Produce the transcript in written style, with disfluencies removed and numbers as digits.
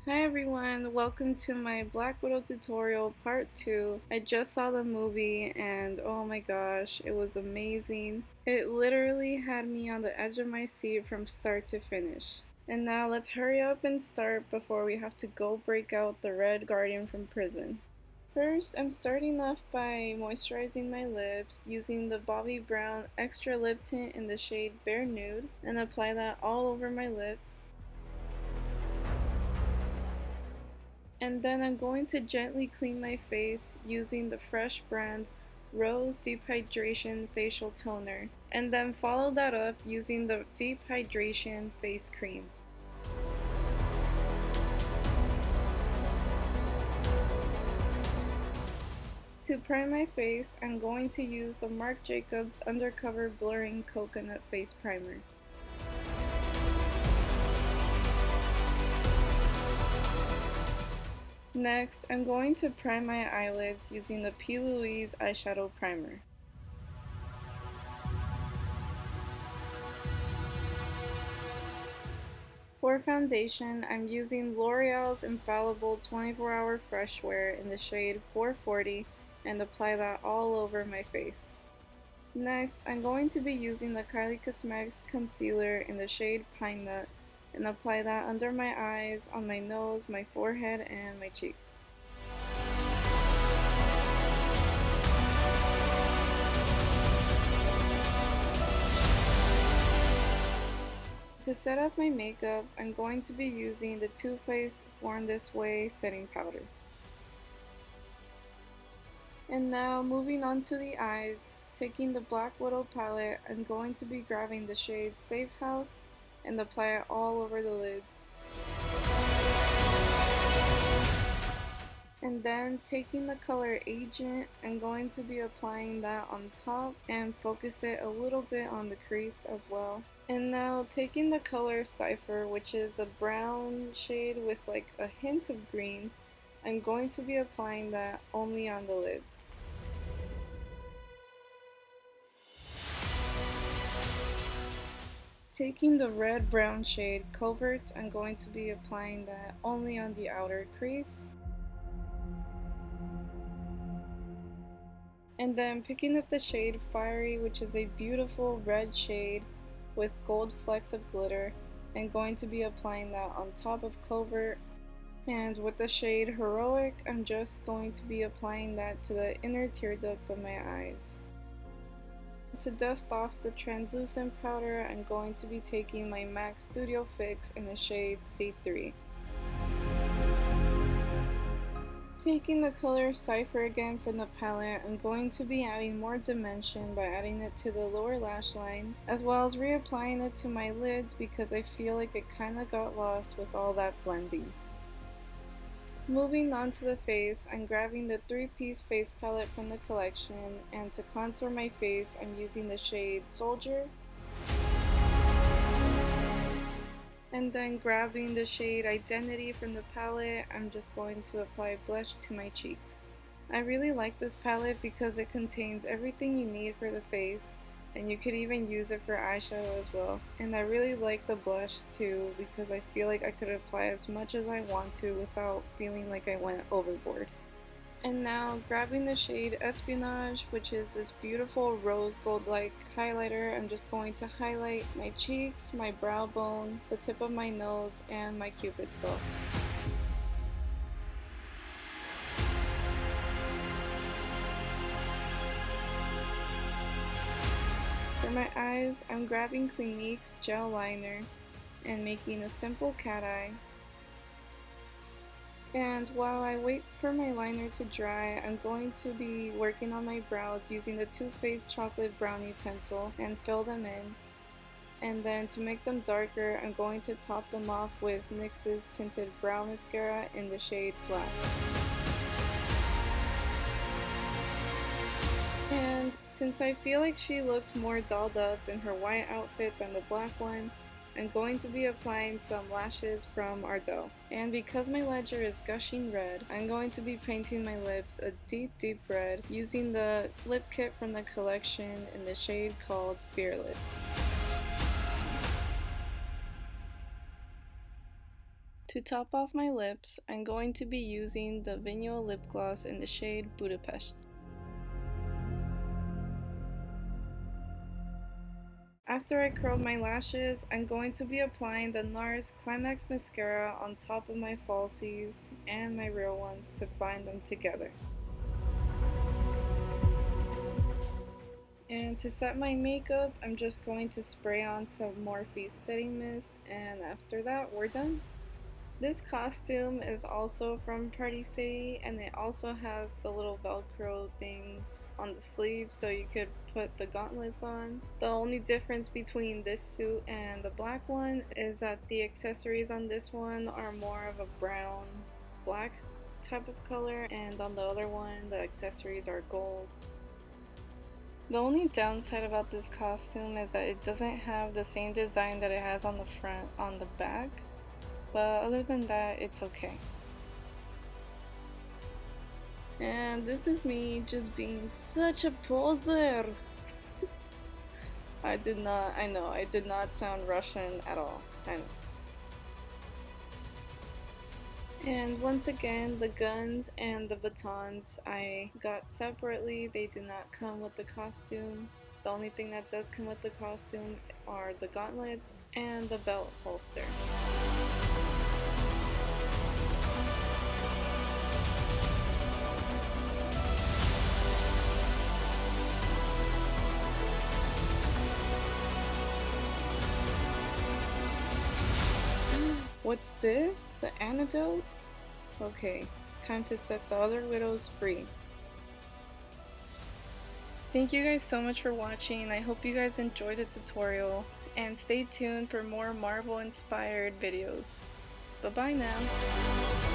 Hi everyone, welcome to my Black Widow tutorial part 2. I just saw the movie and oh my gosh, it was amazing. It literally had me on the edge of my seat from start to finish. And now let's hurry up and start before we have to go break out the Red Guardian from prison. First, I'm starting off by moisturizing my lips using the Bobbi Brown Extra Lip Tint in the shade Bare Nude and apply that all over my lips. And then I'm going to gently clean my face using the Fresh brand Rose Deep Hydration Facial Toner. And then follow that up using the Deep Hydration Face Cream. To prime my face, I'm going to use the Marc Jacobs Undercover Blurring Coconut Face Primer. Next, I'm going to prime my eyelids using the P. Louise Eyeshadow Primer. For foundation, I'm using L'Oreal's Infallible 24-Hour Fresh Wear in the shade 440 and apply that all over my face. Next, I'm going to be using the Kylie Cosmetics Concealer in the shade Pine Nut and apply that under my eyes, on my nose, my forehead, and my cheeks. To set up my makeup, I'm going to be using the Too Faced Born This Way setting powder. And now moving on to the eyes, taking the Black Widow palette, I'm going to be grabbing the shade Safe House and apply it all over the lids. And then taking the color Agent, I'm going to be applying that on top and focus it a little bit on the crease as well. And now taking the color Cypher, which is a brown shade with like a hint of green, I'm going to be applying that only on the lids. Taking the red-brown shade Covert, I'm going to be applying that only on the outer crease. And then picking up the shade Fiery, which is a beautiful red shade with gold flecks of glitter, and going to be applying that on top of Covert. And with the shade Heroic, I'm just going to be applying that to the inner tear ducts of my eyes. To dust off the translucent powder, I'm going to be taking my MAC Studio Fix in the shade C3. Taking the color Cypher again from the palette, I'm going to be adding more dimension by adding it to the lower lash line, as well as reapplying it to my lids because I feel like it kinda got lost with all that blending. Moving on to the face, I'm grabbing the 3-piece face palette from the collection, and to contour my face, I'm using the shade Soldier. And then grabbing the shade Identity from the palette, I'm just going to apply blush to my cheeks. I really like this palette because it contains everything you need for the face, and you could even use it for eyeshadow as well. And I really like the blush too because I feel like I could apply as much as I want to without feeling like I went overboard. And now grabbing the shade Espionage, which is this beautiful rose gold-like highlighter, I'm just going to highlight my cheeks, my brow bone, the tip of my nose, and my cupid's bow. For my eyes, I'm grabbing Clinique's gel liner and making a simple cat eye. And while I wait for my liner to dry, I'm going to be working on my brows using the Too Faced Chocolate Brownie Pencil and fill them in. And then to make them darker, I'm going to top them off with NYX's Tinted Brow Mascara in the shade Black. And since I feel like she looked more dolled up in her white outfit than the black one, I'm going to be applying some lashes from Ardell. And because my ledger is gushing red, I'm going to be painting my lips a deep, deep red using the lip kit from the collection in the shade called Fearless. To top off my lips, I'm going to be using the Vinyl lip gloss in the shade Budapest. After I curled my lashes, I'm going to be applying the NARS Climax Mascara on top of my falsies and my real ones to bind them together. And to set my makeup, I'm just going to spray on some Morphe setting mist, and after that, we're done. This costume is also from Party City, and it also has the little velcro things on the sleeves so you could put the gauntlets on. The only difference between this suit and the black one is that the accessories on this one are more of a brown black type of color, and on the other one the accessories are gold. The only downside about this costume is that it doesn't have the same design that it has on the front on the back. But other than that, it's okay. And this is me just being such a poser. I know, I did not sound Russian at all. I know. And once again, the guns and the batons I got separately. They do not come with the costume. The only thing that does come with the costume are the gauntlets and the belt holster. What's this? The antidote? Okay, time to set the other widows free. Thank you guys so much for watching. I hope you guys enjoyed the tutorial, and stay tuned for more Marvel inspired videos. Bye bye now.